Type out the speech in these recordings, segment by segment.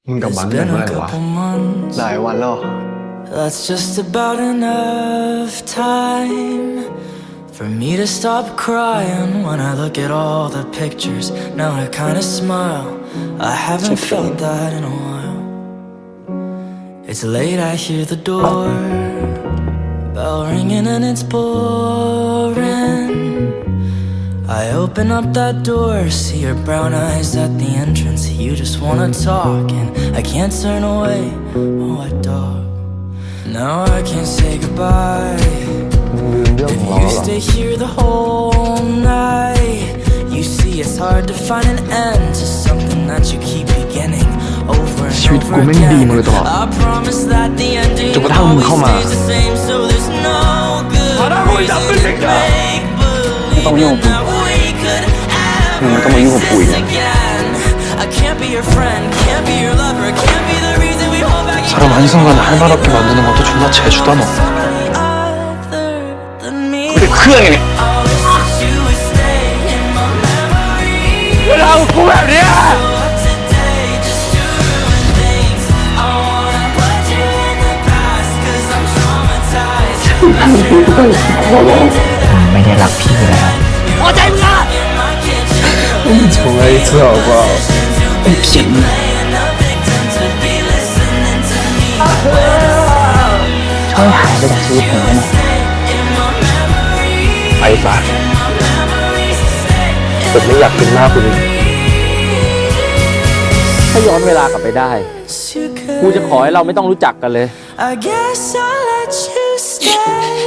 มึงกลับบ้าน It's กัน been เมื่อ a ไหร่วะ couple months. หลายวันแล้ว That's just about enough time for me to stop crying when I look at all the pictures. Now I kinda smile. I haven't felt that in a while. It's late, I hear the door bell ringing and it's boring. I open up that door, see your brown eyes at the entrance. You just wanna talk and I can't turn away. Oh, wet dog. Now I can't say goodbye. มึงลืมเรื่องของเรา You แล้วเหรอ stay here the whole night. You see it's hard to find an end to something that you keep beginning over and ชีวิตกู over แม่งดี again. มาโดยตลอด I promise that the ending จนกระทั่งมึง always เข้ามา stays the same, so there's no good มาได้เลยจับ reason เป็น to เด็กอะ make ไม่ต้องยุ่ง believe that we could มึง ever ไม่ต้องมายุ่งกับกูอีก kiss นะ again. I can't be your friend, can't be your lover, can't be the reason we hold back 사람 한순간에 할 말 없게 만드는 것도 존나 재주다 너. somebody other than me. 근데 그 형이 I wish that you would stay in my memory. 왜 나하고 고백이야? Up today just to ruin things. I wanna put you in the past 'cause I'm traumatized. ไม่ได้รักพี่แล้ว พอใจมึงอ่ะ 重来一次好不好？骗你。ช่วยหายไปจากชีวิตผมได้ไหม ไปซะแต่ไม่อยากเป็นหน้าคุณอีก ถ้าย้อนเวลากลับไปได้ กูจะขอให้เราไม่ต้องรู้จักกันเลย I guess I'll let you stay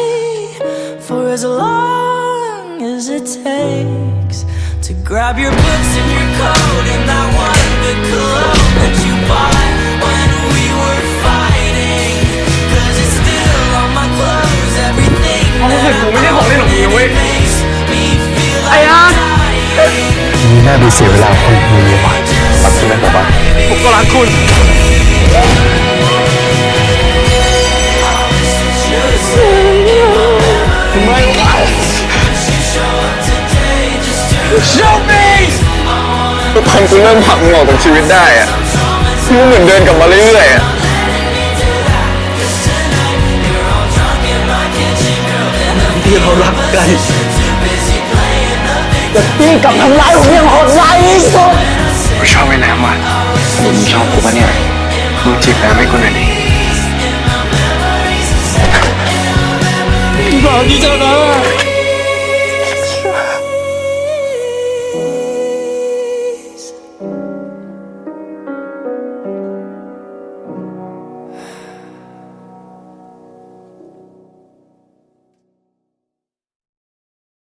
for as long as it takes to grab your books and your coat and that one good cologne that you bought when we were fighting. 'Cause it's still on my clothes, everything that makes me feel like dying. มีหน้าไปเสียเวลาคนมึงเลยว่ะรักคุณนะกลับบ้านผมก็รักคุณทำไมวะ Show me ก็ทำกูเริ่มผลักมึงออกจากชีวิตได้อะมึงเหมือนเดินกลับมาเรื่อยๆอะที่เรารักกันแต่พี่กลับทำร้ายผมอย่างโหดร้ายที่สุดกูชอบว่ายน้ำว่ะมึงชอบกูปะเนี่ยมึงจีบแฟนให้กูหน่อยดิบอกที่เจ้านะ